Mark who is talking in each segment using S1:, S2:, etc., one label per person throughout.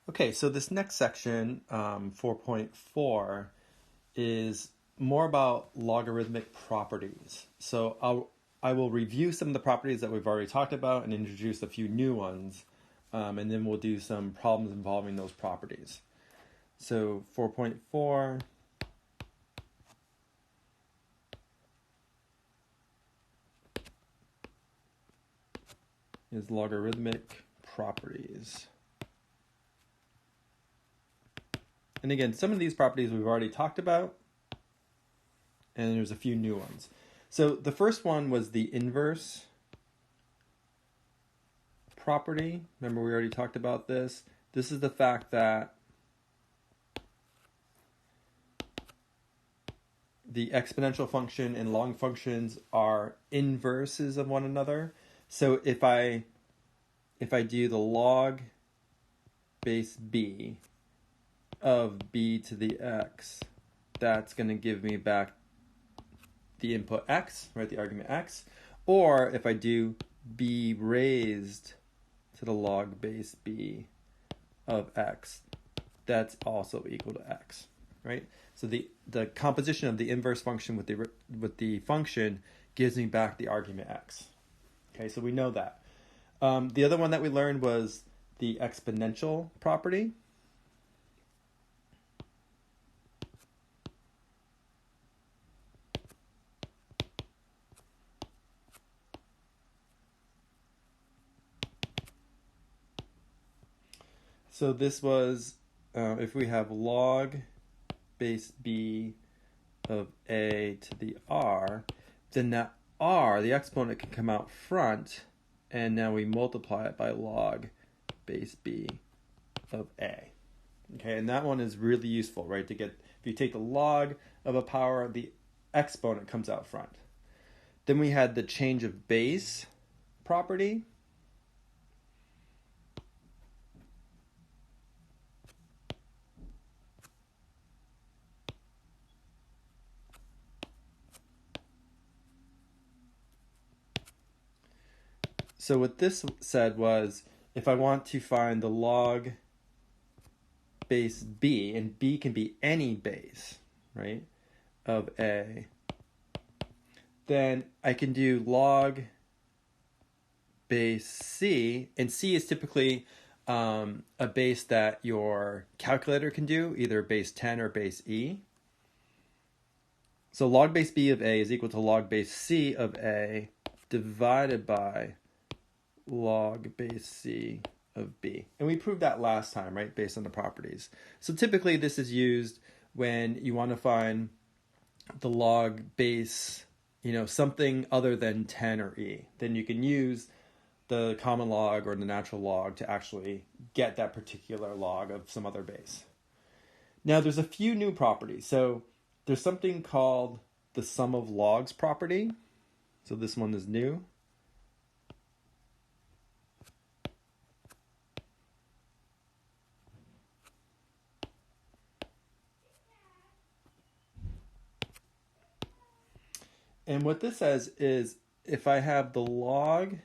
S1: Okay, so this next section, 4.4, is more about logarithmic properties. So I will review some of the properties that we've already talked about and introduce a few new ones, and then we'll do some problems involving those properties. So 4.4 is logarithmic properties. And again, some of these properties we've already talked about, and there's a few new ones. So the first one was the inverse property. Remember, we already talked about this. This is the fact that the exponential function and log functions are inverses of one another. So if I do the log base b of b to the x, that's going to give me back the input x, right, the argument x. Or if I do b raised to the log base b of x, that's also equal to x, right? So the composition of the inverse function with the function gives me back the argument x. Okay, so we know that. The other one that we learned was the exponential property. So this was, if we have log base b of a to the r, then that r, the exponent, can come out front, and now we multiply it by log base b of a. Okay, and that one is really useful, right? To get, if you take the log of a power, the exponent comes out front. Then we had the change of base property. So what this said was, if I want to find the log base b, and b can be any base, right, of a, then I can do log base c, and c is typically a base that your calculator can do, either base 10 or base e. So log base b of a is equal to log base c of a divided by log base c of b. And we proved that last time, right, based on the properties. So typically this is used when you want to find the log base, something other than 10 or e. Then you can use the common log or the natural log to actually get that particular log of some other base. Now there's a few new properties. So there's something called the sum of logs property. So this one is new. And what this says is, if I have the log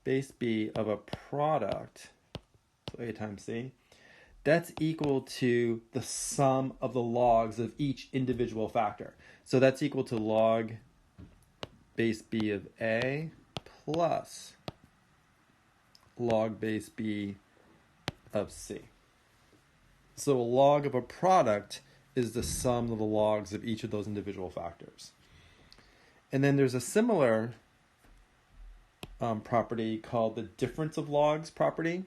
S1: base b of a product, so a times c, that's equal to the sum of the logs of each individual factor. So that's equal to log base b of a plus log base b of c. So a log of a product is the sum of the logs of each of those individual factors. And then there's a similar property called the difference of logs property.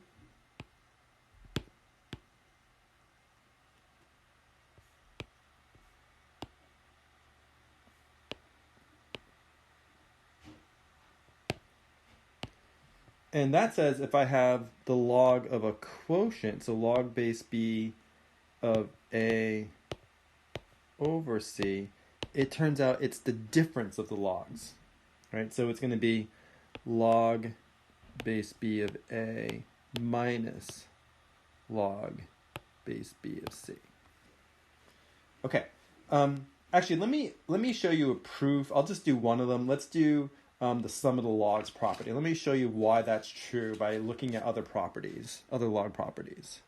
S1: And that says if I have the log of a quotient, so log base b of a over c, it turns out it's the difference of the logs, right? So it's going to be log base b of a minus log base b of c. Okay. Actually, let me show you a proof. I'll just do one of them. Let's do the sum of the logs property. Let me show you why that's true by looking at other properties, other log properties.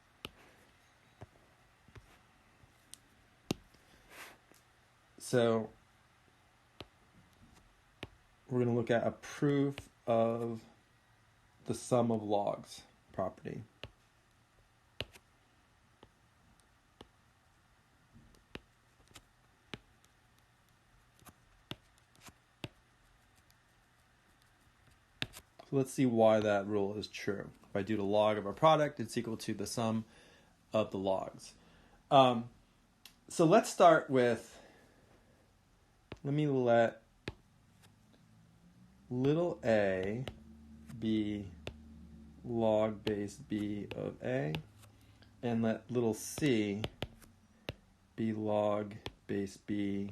S1: So we're going to look at a proof of the sum of logs property. So let's see why that rule is true. If I do the log of a product, it's equal to the sum of the logs. So let's start with, let me let little a be log base b of a, and let little c be log base b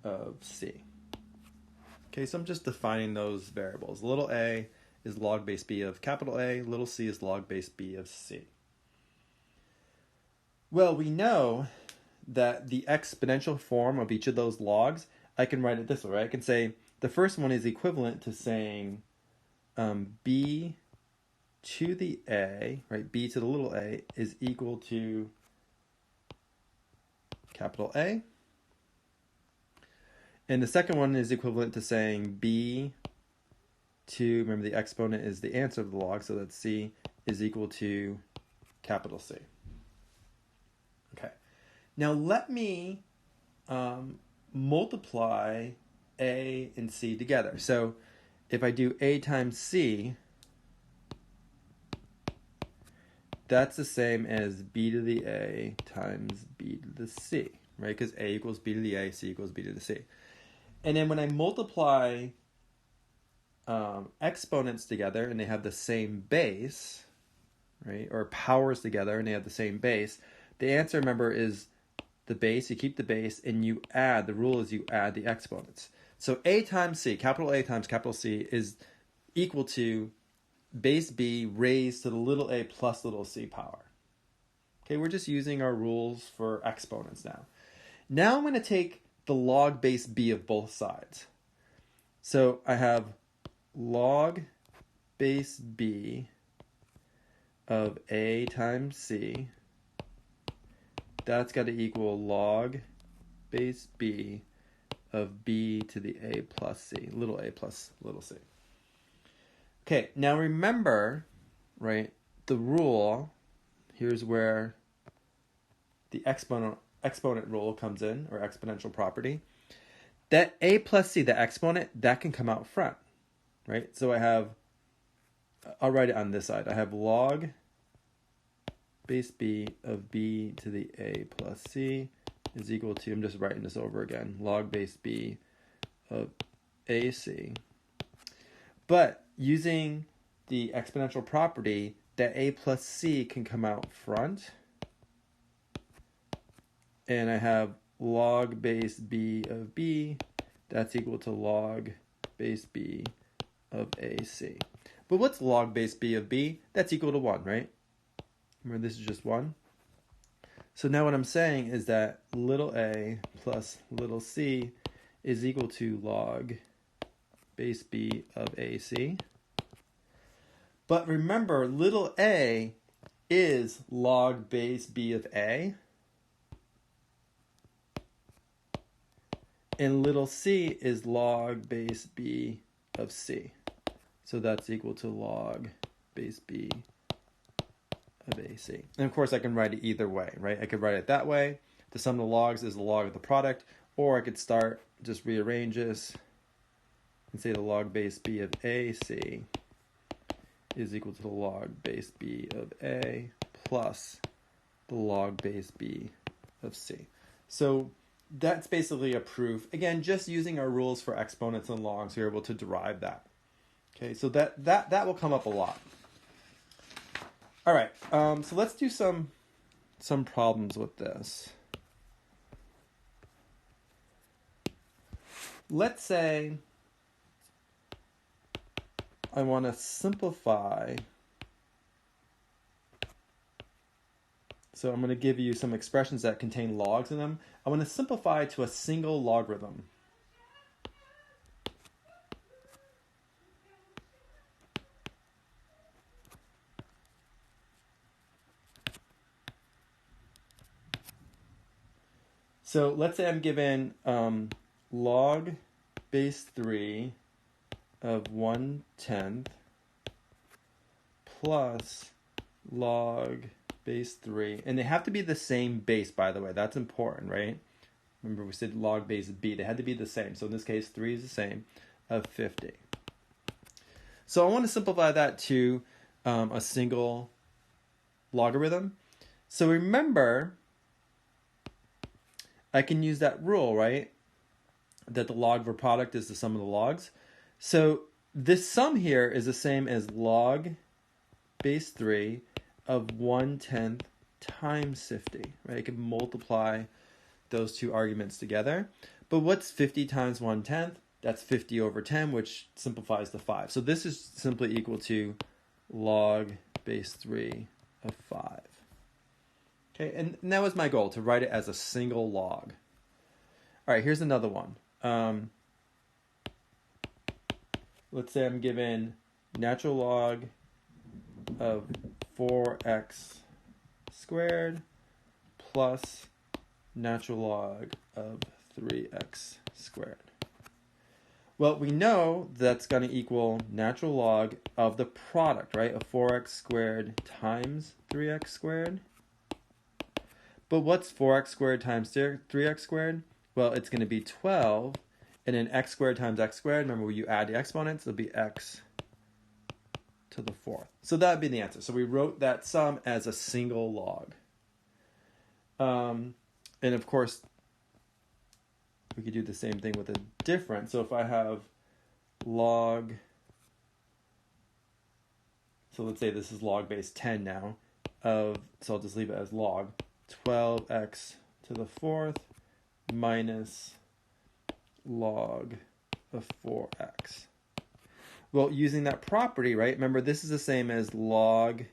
S1: of c. Okay, so I'm just defining those variables. Little a is log base b of capital A, little c is log base b of c. Well, we know that the exponential form of each of those logs, I can write it this way, right? I can say the first one is equivalent to saying b to the a, right? B to the little a is equal to capital A. And the second one is equivalent to saying b to, remember the exponent is the answer of the log, so that c is equal to capital C. Okay. Now let me multiply a and c together. So if I do a times c, that's the same as b to the a times b to the c, right? Because a equals b to the a, c equals b to the c. And then when I multiply exponents together and they have the same base, right? Or powers together and they have the same base, the answer, remember, is the base. You keep the base and you add. The rule is you add the exponents. So a times c, capital A times capital C, is equal to base b raised to the little a plus little c power. Okay, we're just using our rules for exponents now. Now I'm going to take the log base b of both sides. So I have log base b of a times c. That's got to equal log base b of b to the a plus c, little a plus little c. Okay, now remember, right, the rule, here's where the exponent rule comes in, or exponential property. That a plus c, the exponent, that can come out front, right? So I have, I'll write it on this side. I have log base b of b to the a plus c is equal to, I'm just writing this over again, log base b of ac. But using the exponential property, that a plus c can come out front. And I have log base b of b, that's equal to log base b of ac. But what's log base b of b? That's equal to 1, right? Remember, this is just 1. So now what I'm saying is that little a plus little c is equal to log base b of ac. But remember, little a is log base b of a. And little c is log base b of c. So that's equal to log base b of ac. And of course I can write it either way, right? I could write it that way. The sum of the logs is the log of the product. Or I could start, just rearrange this and say the log base b of ac is equal to the log base b of a plus the log base b of c. So that's basically a proof. Again, just using our rules for exponents and logs, we're able to derive that. Okay, so that will come up a lot. All right, so let's do some problems with this. Let's say I want to simplify. So I'm going to give you some expressions that contain logs in them. I want to simplify to a single logarithm. So let's say I'm given log base 3 of 1/10 plus log base 3. And they have to be the same base, by the way. That's important, right? Remember we said log base b. They had to be the same. So in this case, 3 is the same, of 50. So I want to simplify that to a single logarithm. So remember, I can use that rule, right? That the log of a product is the sum of the logs. So this sum here is the same as log base 3 of 1/10 times 50, right? I can multiply those two arguments together. But what's 50 times 1/10? That's 50 over 10, which simplifies to 5. So this is simply equal to log base 3 of 5. Okay, and that was my goal, to write it as a single log. All right, here's another one. Let's say I'm given natural log of 4x squared plus natural log of 3x squared. Well, we know that's going to equal natural log of the product, right, of 4x squared times 3x squared. But what's 4x squared times 3x squared? Well, it's going to be 12, and then x squared times x squared, remember when you add the exponents, it'll be x to the 4th. So that would be the answer. So we wrote that sum as a single log. And of course, we could do the same thing with a difference. So if I have log, so let's say this is log base 10 now, so I'll just leave it as log 12x to the 4th minus log of 4x. Well, using that property, right? Remember, this is the same as log,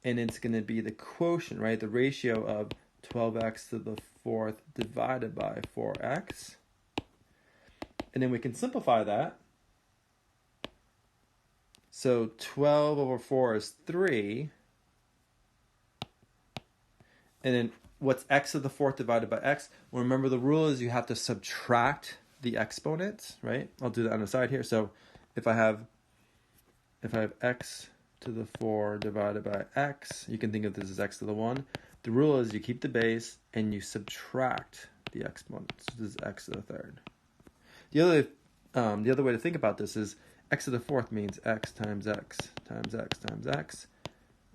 S1: and it's going to be the quotient, right? The ratio of 12x to the 4th divided by 4x. And then we can simplify that. So 12 over 4 is 3. And then what's x to the 4th divided by x? Well, remember the rule is you have to subtract the exponents, right? I'll do that on the side here. So if I have x to the 4 divided by x, you can think of this as x to the 1. The rule is you keep the base and you subtract the exponents. So this is x to the 3rd. The other way to think about this is x to the 4th means x times x times x times x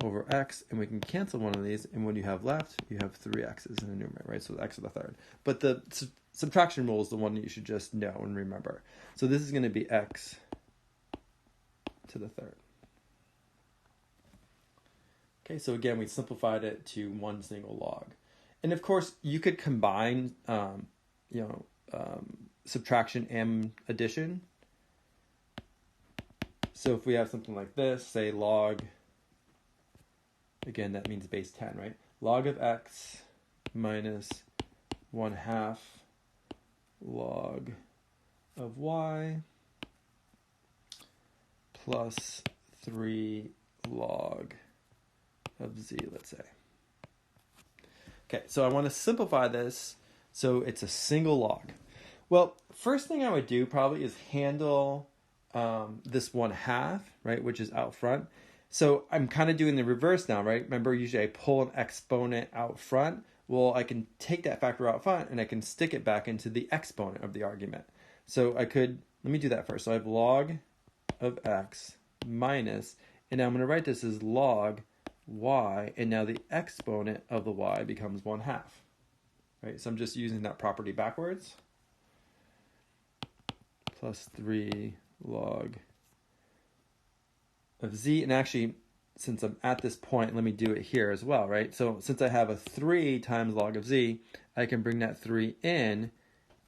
S1: over x, and we can cancel one of these, and what you have left, you have 3 x's in the numerator, right? So x to the 3rd. But the subtraction rule is the one that you should just know and remember. So this is going to be x to the 3rd. Okay, so again, we simplified it to one single log. And of course, you could combine, subtraction and addition. So if we have something like this, say log, again, that means base 10, right? Log of x minus 1/2 log of y plus 3 log of z, let's say. Okay, so I want to simplify this so it's a single log. Well, first thing I would do probably is handle this 1/2, right, which is out front. So I'm kind of doing the reverse now, right? Remember, usually I pull an exponent out front. Well, I can take that factor out front and I can stick it back into the exponent of the argument. So I could, let me do that first. So I have log of x minus, and now I'm going to write this as log y, and now the exponent of the y becomes 1/2. Right? So I'm just using that property backwards. Plus 3 log of z, and actually, since I'm at this point, let me do it here as well, right? So since I have a 3 times log of z, I can bring that 3 in,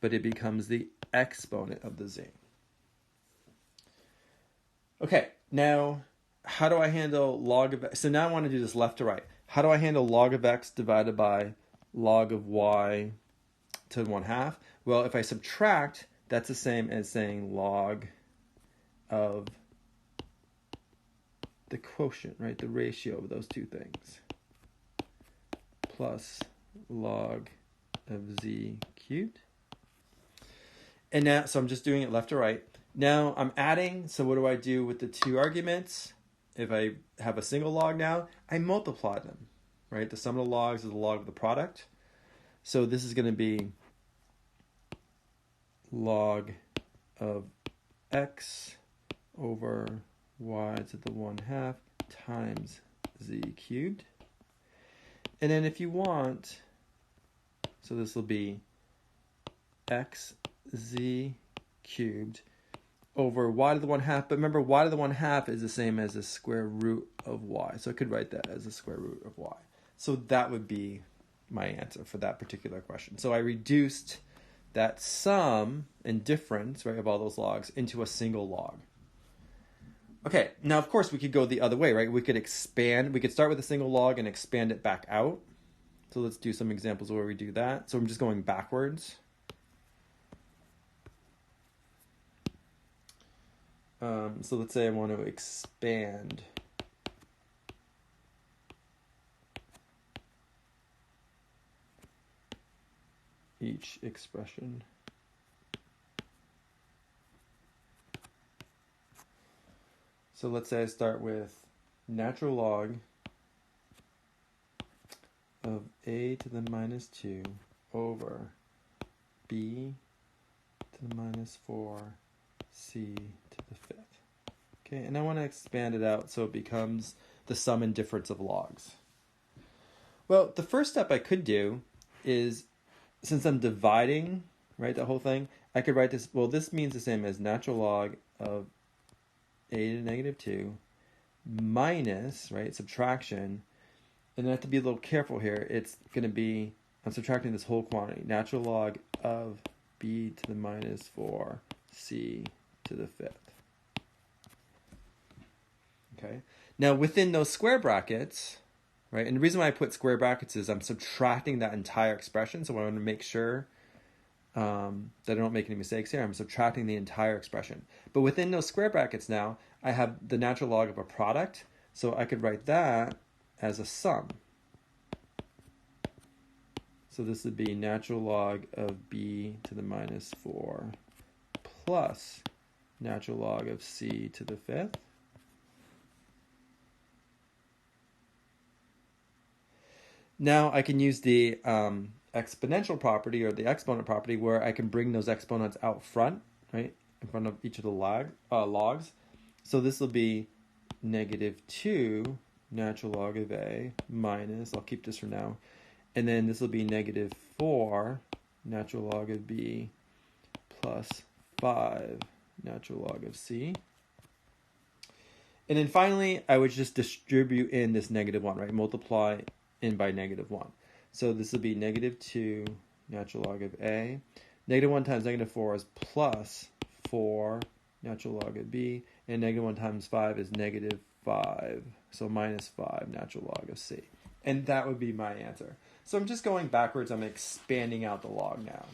S1: but it becomes the exponent of the z. Okay, now how do I handle log of x? So now I want to do this left to right. How do I handle log of x divided by log of y to 1/2? Well, if I subtract, that's the same as saying log of the quotient, right? The ratio of those two things. Plus log of z cubed. And now, so I'm just doing it left to right. Now I'm adding, so what do I do with the two arguments? If I have a single log now, I multiply them, right? The sum of the logs is the log of the product. So this is going to be log of x over y to the 1/2 times z cubed. And then if you want, so this will be xz cubed over y to the 1/2. But remember, y to the 1/2 is the same as the square root of y. So I could write that as the square root of y. So that would be my answer for that particular question. So I reduced that sum and difference, right, of all those logs into a single log. Okay, now of course we could go the other way, right? We could expand, we could start with a single log and expand it back out. So let's do some examples where we do that. So I'm just going backwards. So let's say I want to expand each expression. So let's say I start with natural log of a to the -2 over b to the -4 c to the 5th. Okay, and I want to expand it out so it becomes the sum and difference of logs. Well, the first step I could do is, since I'm dividing, right, the whole thing, I could write this, well, this means the same as natural log of a to the -2 minus, right, subtraction, and I have to be a little careful here. It's going to be, I'm subtracting this whole quantity, natural log of b to the -4 c to the 5th. Okay. Now within those square brackets, right, and the reason why I put square brackets is I'm subtracting that entire expression, so I want to make sure that I don't make any mistakes here. I'm subtracting the entire expression. But within those square brackets now, I have the natural log of a product, so I could write that as a sum. So this would be natural log of b to the -4 plus natural log of c to the 5th. Now I can use the exponential property or the exponent property where I can bring those exponents out front, right, in front of each of the logs. So this will be -2 natural log of a minus, I'll keep this for now, and then this will be -4 natural log of b plus 5 natural log of c. And then finally, I would just distribute in this -1, right? Multiply in by -1. So this will be -2 natural log of a. -1 times -4 is plus 4 natural log of b. And -1 times 5 is -5. So -5 natural log of c. And that would be my answer. So I'm just going backwards. I'm expanding out the log now.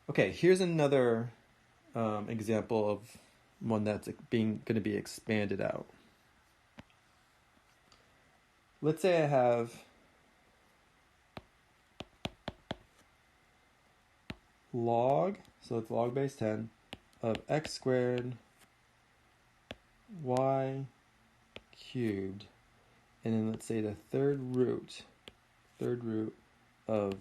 S1: Okay, here's another example of one that's going to be expanded out. Let's say I have log, so it's log base 10, of x squared y cubed, and then let's say the third root of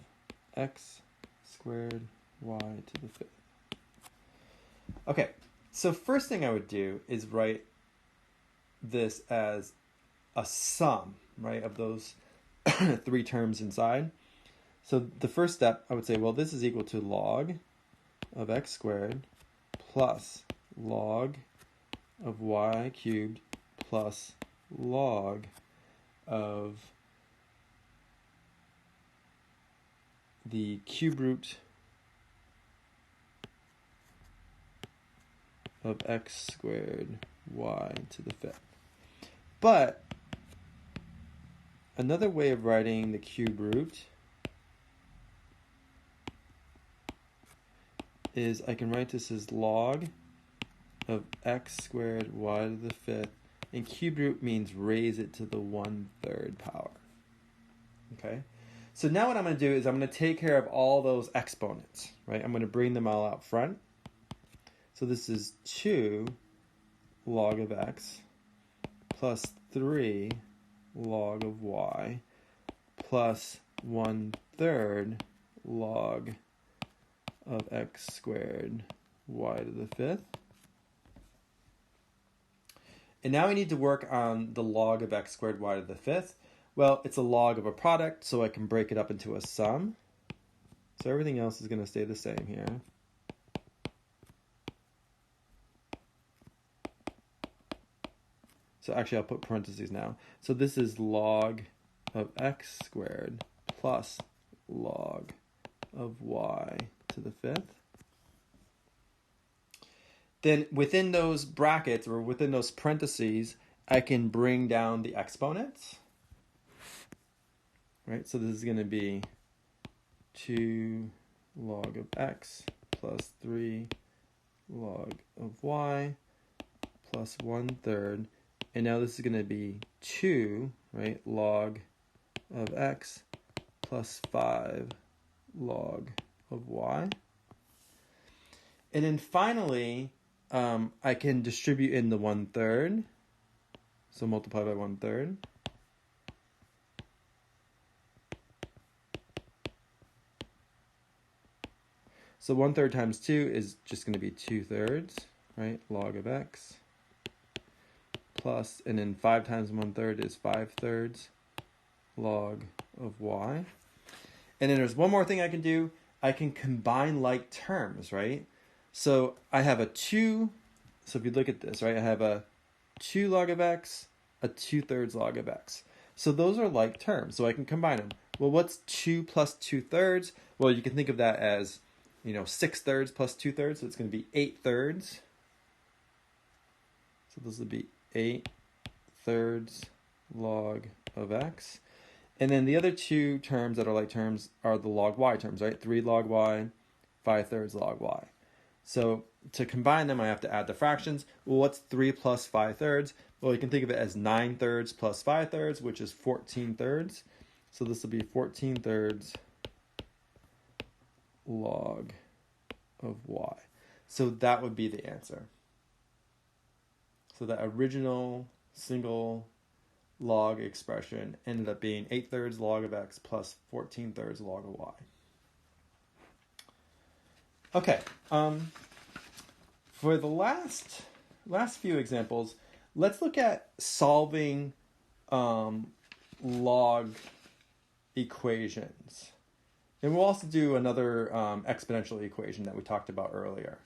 S1: x squared y to the 5th. Okay, so first thing I would do is write this as a sum, right, of those three terms inside. So the first step, I would say, well, this is equal to log of x squared plus log of y cubed plus log of the cube root of x squared y to the 5th. But another way of writing the cube root is I can write this as log of x squared y to the 5th, and cube root means raise it to the 1/3 power. Okay. So now what I'm going to do is I'm going to take care of all those exponents, right? I'm going to bring them all out front. So this is 2 log of x plus 3 log of y plus 1/3 log of x squared y to the 5th. And now we need to work on the log of x squared y to the 5th. Well, it's a log of a product, so I can break it up into a sum. So everything else is going to stay the same here. So actually, I'll put parentheses now. So this is log of x squared plus log of y to the 5th. Then within those brackets, or within those parentheses, I can bring down the exponents. Right, so this is going to be 2 log of x plus 3 log of y plus 1/3. And now this is going to be 2, right, log of x plus 5 log of y. And then finally, I can distribute in the 1/3. So multiply by 1/3. So 1/3 times 2 is just going to be 2/3, right? Log of x. Plus, and then 5 times 1/3 is 5/3 log of y. And then there's one more thing I can do. I can combine like terms, right? So I have a 2. So if you look at this, right, I have a 2 log of x, a 2/3 log of x. So those are like terms, so I can combine them. Well, what's 2 plus 2/3? Well, you can think of that as, 6/3 plus 2/3, so it's going to be 8/3. So this will be 8/3 log of x. And then the other two terms that are like terms are the log y terms, right? 3 log y, 5/3 log y. So to combine them, I have to add the fractions. Well, what's 3 plus 5/3? Well, you can think of it as 9/3 plus 5/3, which is 14/3. So this will be 14/3 log of y. So that would be the answer. So the original single log expression ended up being 8/3 log of x plus 14/3 log of y. Okay, for the last few examples, let's look at solving log equations. And we'll also do another exponential equation that we talked about earlier.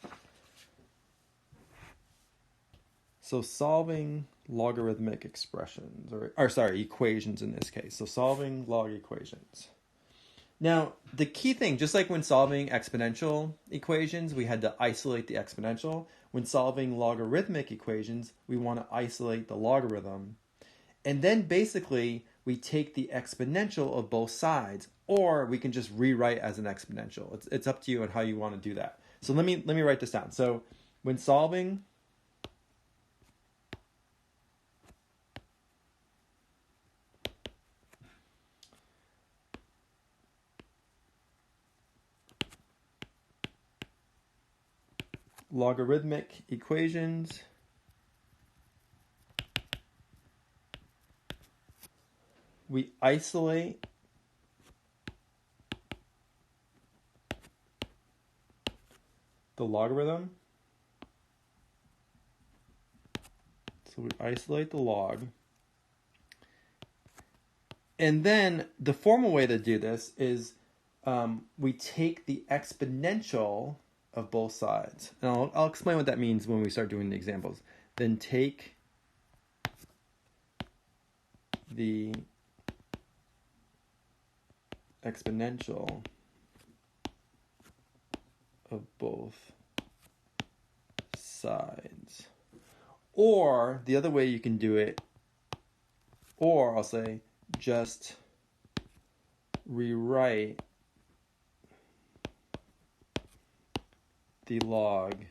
S1: So solving logarithmic expressions, or equations in this case. So solving log equations. Now, the key thing, just like when solving exponential equations, we had to isolate the exponential. When solving logarithmic equations, we want to isolate the logarithm. And then basically, we take the exponential of both sides, or we can just rewrite as an exponential. It's up to you on how you want to do that. So let me write this down. So when solving logarithmic equations, we isolate the logarithm. So we isolate the log. And then the formal way to do this is we take the exponential of both sides. And I'll explain what that means when we start doing the examples. Then take the exponential of both sides. Or the other way you can do it, or I'll say just rewrite the log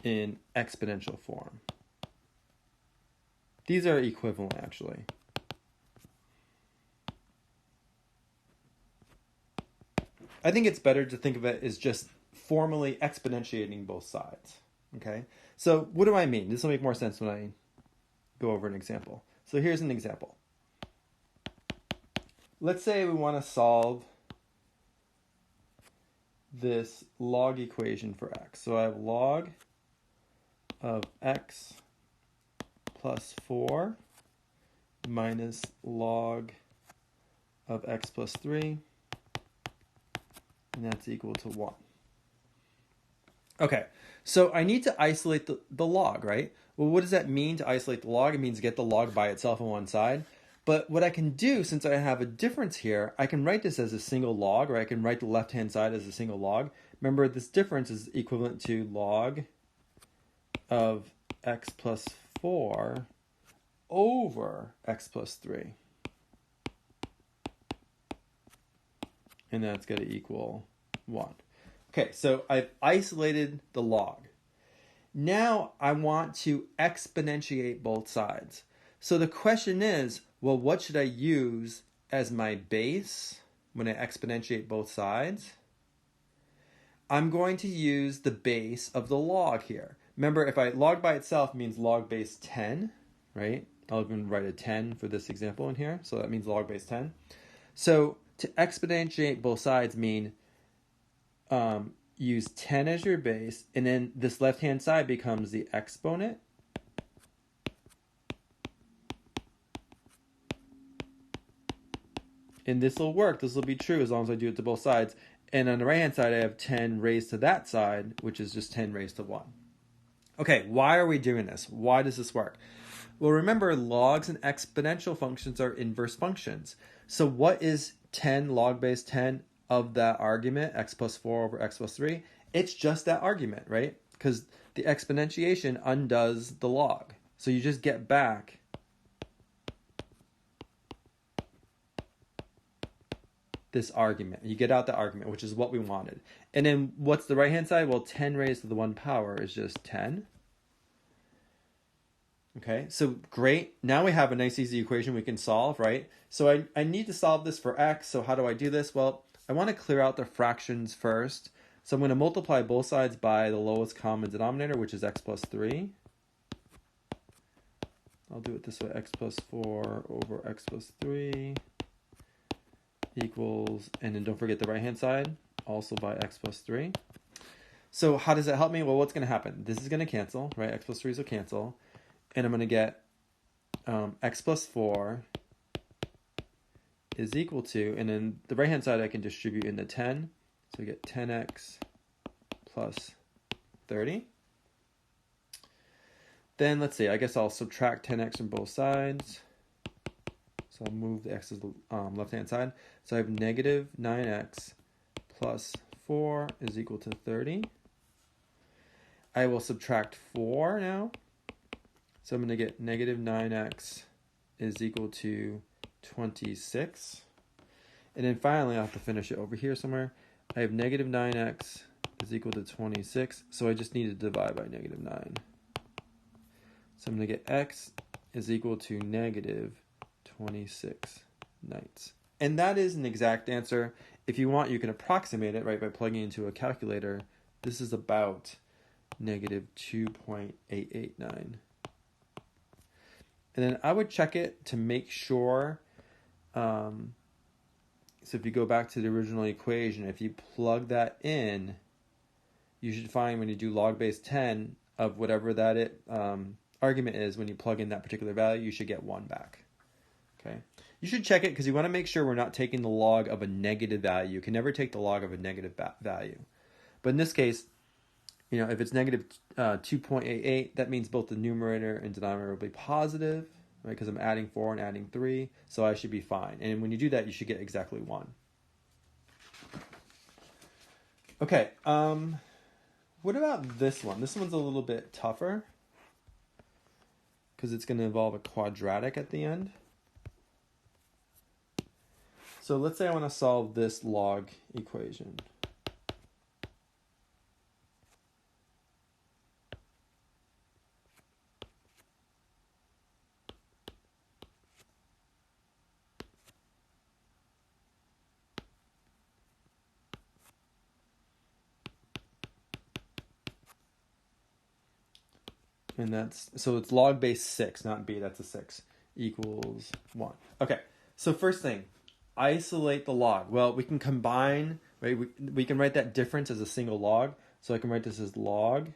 S1: in exponential form. These are equivalent, actually. I think it's better to think of it as just formally exponentiating both sides. Okay, so what do I mean? This will make more sense when I go over an example. So here's an example. Let's say we want to solve this log equation for x. So I have log of x plus 4 minus log of x plus 3, and that's equal to 1. Okay, so I need to isolate the log, right? Well, what does that mean to isolate the log? It means get the log by itself on one side. But what I can do, since I have a difference here, I can write this as a single log, or I can write the left-hand side as a single log. Remember, this difference is equivalent to log of x plus 4 over x plus 3. And that's going to equal 1. Okay, so I've isolated the log. Now I want to exponentiate both sides. So the question is, well, what should I use as my base when I exponentiate both sides? I'm going to use the base of the log here. Remember, if I log by itself means log base 10, right? I'll even write a 10 for this example in here. So that means log base 10. So to exponentiate both sides mean use 10 as your base, and then this left-hand side becomes the exponent. And this will work. This will be true as long as I do it to both sides. And on the right-hand side, I have 10 raised to that side, which is just 10 raised to 1. Okay, why are we doing this? Why does this work? Well, remember, logs and exponential functions are inverse functions. So what is 10 log base 10 of that argument, x plus 4 over x plus 3? It's just that argument, right? Because the exponentiation undoes the log. So you just get back this argument. You get out the argument, which is what we wanted. And then what's the right-hand side? Well, 10 raised to the 1 power is just 10. Okay, so great. Now we have a nice easy equation we can solve, right? So I need to solve this for x. So how do I do this? Well, I want to clear out the fractions first. So I'm going to multiply both sides by the lowest common denominator, which is x plus 3. I'll do it this way, x plus 4 over x plus 3 equals, and then don't forget the right-hand side, also by x plus 3. So how does that help me? Well, what's going to happen? This is going to cancel, right? X plus 3s will cancel. And I'm going to get x plus 4 is equal to, and then the right-hand side I can distribute into 10. So I get 10x plus 30. Then let's see, I guess I'll subtract 10x from both sides. So I'll move the x's left-hand side. So I have negative 9x plus 4 is equal to 30. I will subtract 4 now. So I'm going to get negative 9x is equal to 26. And then finally, I'll have to finish it over here somewhere. I have negative 9x is equal to 26. So I just need to divide by negative 9. So I'm going to get x is equal to negative 26 ninths. And that is an exact answer. If you want, you can approximate it, right, by plugging into a calculator. This is about negative 2.889. And then I would check it to make sure. So if you go back to the original equation, if you plug that in, you should find when you do log base 10 of whatever that argument is, when you plug in that particular value, you should get 1 back. Okay, you should check it because you want to make sure we're not taking the log of a negative value. You can never take the log of a negative value. But in this case, you know, if it's negative 2.88, that means both the numerator and denominator will be positive, right? Because I'm adding 4 and adding 3, so I should be fine. And when you do that, you should get exactly 1. Okay, what about this one? This one's a little bit tougher because it's going to involve a quadratic at the end. So let's say I want to solve this log equation. And that's, so it's log base 6, not b, that's a 6, equals 1. Okay, so first thing, isolate the log. Well, we can combine, right? We can write that difference as a single log. So I can write this as log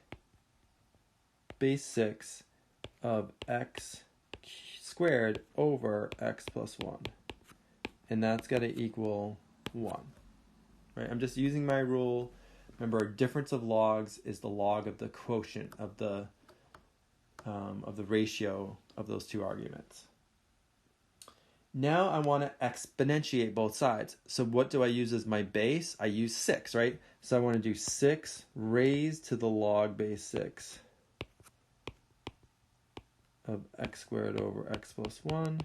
S1: base 6 of x squared over x plus 1. And that's got to equal 1. Right? I'm just using my rule. Remember, a difference of logs is the log of the quotient of the ratio of those two arguments. Now I want to exponentiate both sides. So what do I use as my base? I use 6, right? So I want to do 6 raised to the log base 6 of x squared over x plus 1.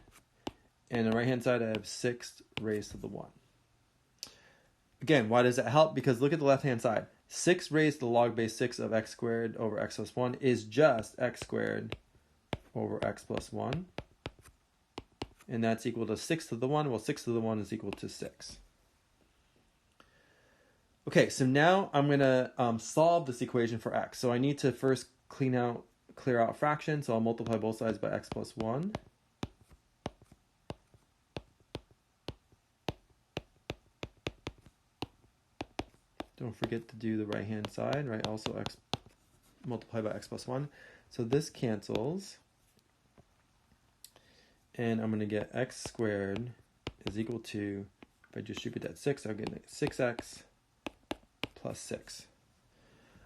S1: And on the right-hand side, I have 6 raised to the 1. Again, why does that help? Because look at the left-hand side. 6 raised to the log base 6 of x squared over x plus 1 is just x squared over x plus 1. And that's equal to 6 to the 1. Well, 6 to the 1 is equal to 6. Okay, so now I'm going to solve this equation for x. So I need to first clear out fractions. So I'll multiply both sides by x plus 1. Don't forget to do the right-hand side, right? Also x multiplied by x plus 1. So this cancels. And I'm going to get x squared is equal to, if I distribute that 6, I'll get 6x plus 6.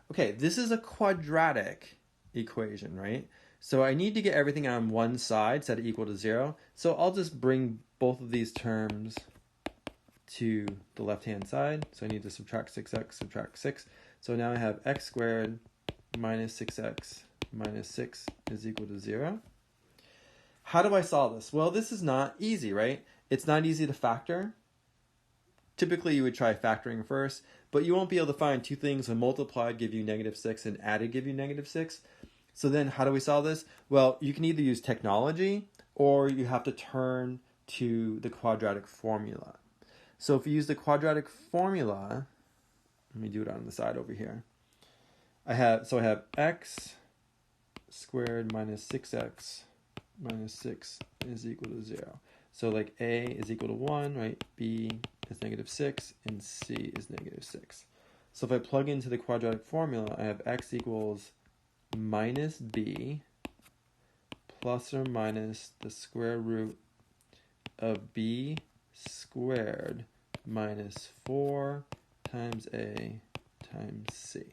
S1: Okay, this is a quadratic equation, right? So I need to get everything on one side, set it equal to 0. So I'll just bring both of these terms to the left-hand side. So I need to subtract 6x, subtract 6. So now I have x squared minus 6x minus 6 is equal to 0. How do I solve this? Well, this is not easy, right? It's not easy to factor. Typically, you would try factoring first, but you won't be able to find two things when multiplied give you negative 6 and added give you negative 6. So then how do we solve this? Well, you can either use technology or you have to turn to the quadratic formula. So if you use the quadratic formula, let me do it on the side over here. I have x squared minus 6x minus 6 is equal to 0. So like a is equal to 1, right? B is negative 6, and c is negative 6. So if I plug into the quadratic formula, I have x equals minus b plus or minus the square root of b squared minus 4 times a times c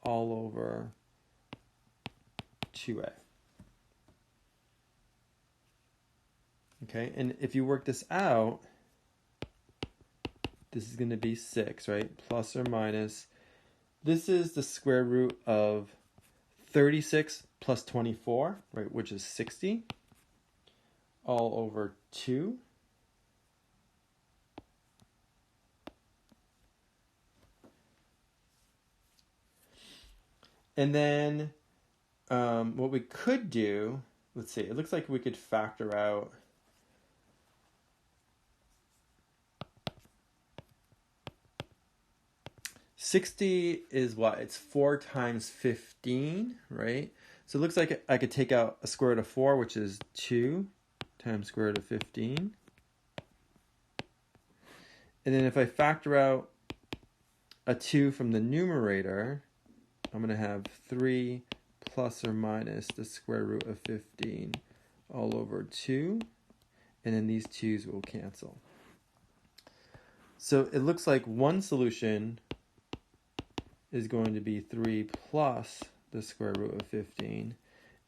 S1: all over 2a. Okay, and if you work this out, this is going to be 6, right? Plus or minus. This is the square root of 36 plus 24, right, which is 60, all over 2. And then what we could do, let's see, it looks like we could factor out 60 is what? It's 4 times 15, right? So it looks like I could take out a square root of 4, which is 2 times square root of 15. And then if I factor out a 2 from the numerator, I'm going to have 3 plus or minus the square root of 15 all over 2. And then these 2's will cancel. So it looks like one solution is going to be 3 plus the square root of 15.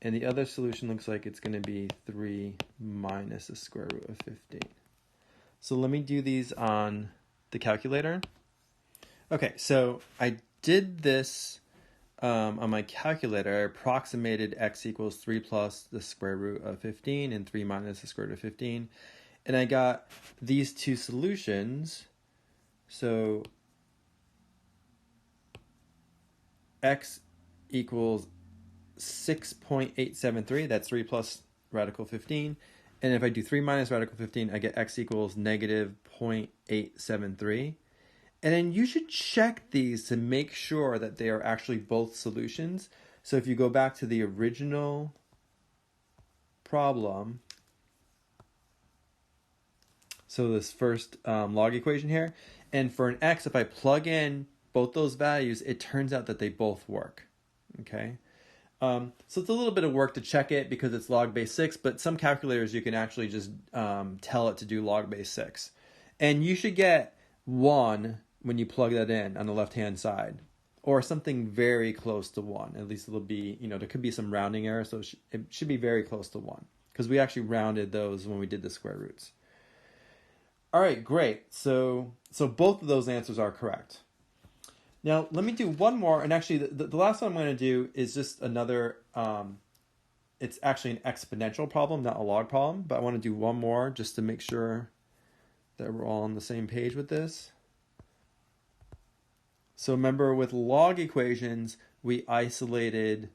S1: And the other solution looks like it's going to be 3 minus the square root of 15. So let me do these on the calculator. Okay, so I did this on my calculator. I approximated x equals 3 plus the square root of 15 and 3 minus the square root of 15. And I got these two solutions. So x equals 6.873. That's 3 plus radical 15. And if I do 3 minus radical 15, I get x equals negative 0.873. And then you should check these to make sure that they are actually both solutions. So if you go back to the original problem, so this first log equation here, and for an x, if I plug in both those values, it turns out that they both work. Okay. So it's a little bit of work to check it because it's log base 6, but some calculators you can actually just tell it to do log base 6. And you should get 1 when you plug that in on the left-hand side, or something very close to 1. At least it'll be, there could be some rounding error, so it should be very close to 1, because we actually rounded those when we did the square roots. All right, great. So both of those answers are correct. Now, let me do one more, and actually the last one I'm going to do is just another, it's actually an exponential problem, not a log problem, but I want to do one more just to make sure that we're all on the same page with this. So remember, with log equations, we isolated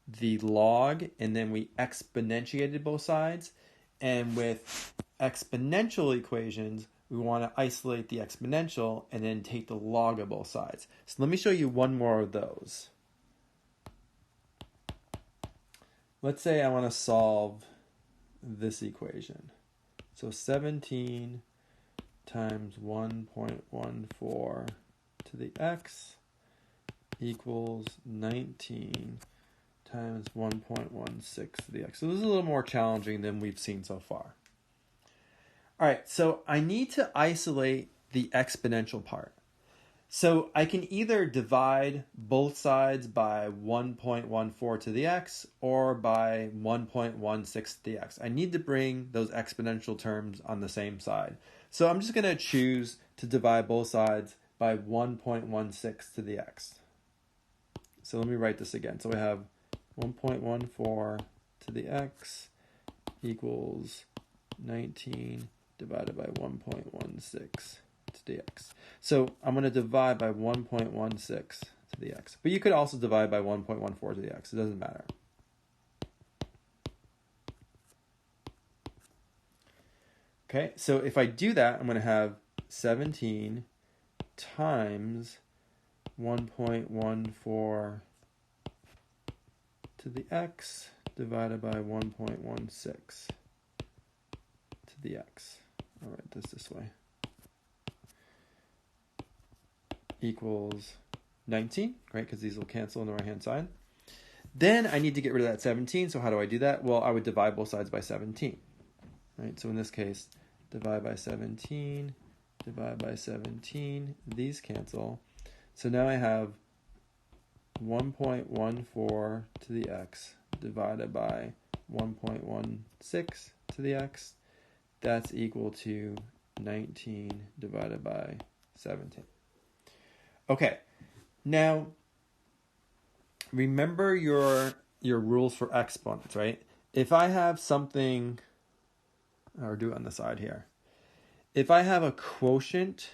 S1: the log, and then we exponentiated both sides, and with exponential equations, we want to isolate the exponential and then take the log of both sides. So let me show you one more of those. Let's say I want to solve this equation. So 17 times 1.14 to the x equals 19 times 1.16 to the x. So this is a little more challenging than we've seen so far. All right, so I need to isolate the exponential part. So I can either divide both sides by 1.14 to the x or by 1.16 to the x. I need to bring those exponential terms on the same side. So I'm just going to choose to divide both sides by 1.16 to the x. So let me write this again. So we have 1.14 to the x equals 19 divided by 1.16 to the x. So I'm going to divide by 1.16 to the x. But you could also divide by 1.14 to the x. It doesn't matter. Okay, so if I do that, I'm going to have 17 times 1.14 to the x divided by 1.16 to the x. I'll write this way. Equals 19, right? Because these will cancel on the right-hand side. Then I need to get rid of that 17. So how do I do that? Well, I would divide both sides by 17. Right? So in this case, divide by 17, divide by 17. These cancel. So now I have 1.14 to the x divided by 1.16 to the x. That's equal to 19 divided by 17. Okay, now remember your rules for exponents, right? If I have something, or do it on the side here. If I have a quotient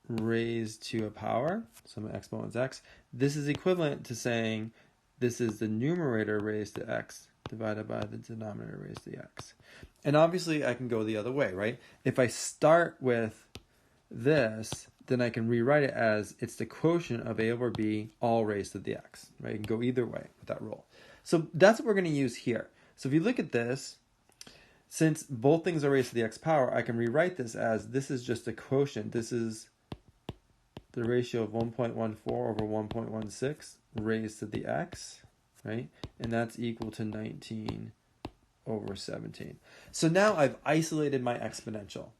S1: raised to a power, so my exponent is x, this is equivalent to saying this is the numerator raised to x divided by the denominator raised to x. And obviously I can go the other way, right? If I start with this, then I can rewrite it as it's the quotient of a over b all raised to the x, right? You can go either way with that rule. So that's what we're going to use here. So if you look at this, since both things are raised to the x power, I can rewrite this as this is just a quotient. This is the ratio of 1.14 over 1.16 raised to the x, right? And that's equal to 19 over 17. So now I've isolated my exponential.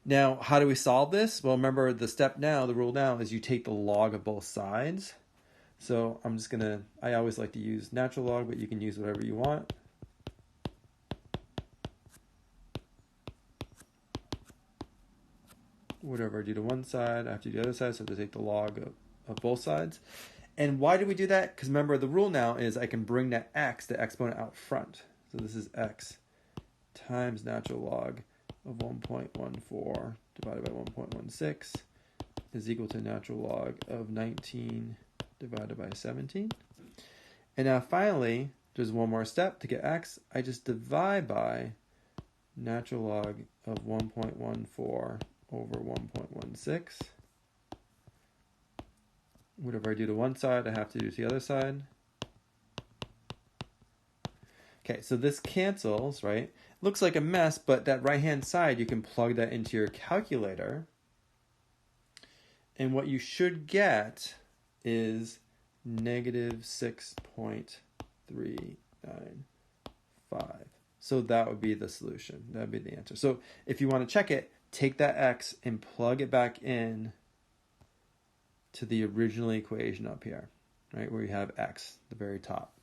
S1: Now, how do we solve this? Well, remember the rule now is you take the log of both sides. So I'm just I always like to use natural log, but you can use whatever you want. Whatever I do to one side, I have to do the other side, so I have to take the log of both sides. And why do we do that? Because remember, the rule now is I can bring that x, the exponent, out front. So this is x times natural log of 1.14 divided by 1.16 is equal to natural log of 19 divided by 17. And now finally, there's one more step to get x. I just divide by natural log of 1.14 over 1.16. Whatever I do to one side, I have to do to the other side. Okay, so this cancels, right? Looks like a mess, but that right-hand side, you can plug that into your calculator. And what you should get is negative 6.395. So that would be the solution. That would be the answer. So if you want to check it, take that x and plug it back in to the original equation up here, right, where you have x at the very top.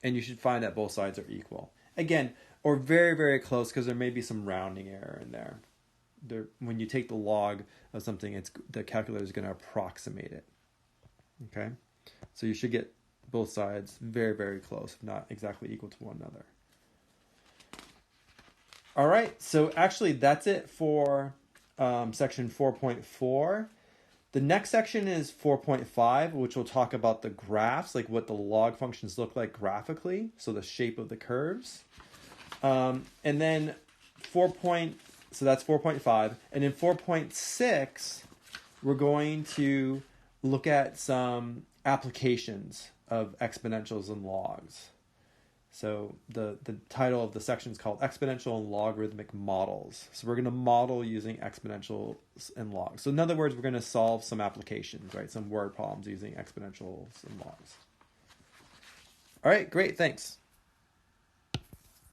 S1: And you should find that both sides are equal. Again, or very, very close, because there may be some rounding error in there. When you take the log of something, the calculator is going to approximate it. Okay? So you should get both sides very, very close, if not exactly equal to one another. All right, so actually that's it for section 4.4. The next section is 4.5, which will talk about the graphs, like what the log functions look like graphically, so the shape of the curves. And then so that's 4.5. And in 4.6, we're going to look at some applications of exponentials and logs. So the title of the section is called Exponential and Logarithmic Models. So we're going to model using exponentials and logs. So in other words, we're going to solve some applications, right? Some word problems using exponentials and logs. All right, great, thanks.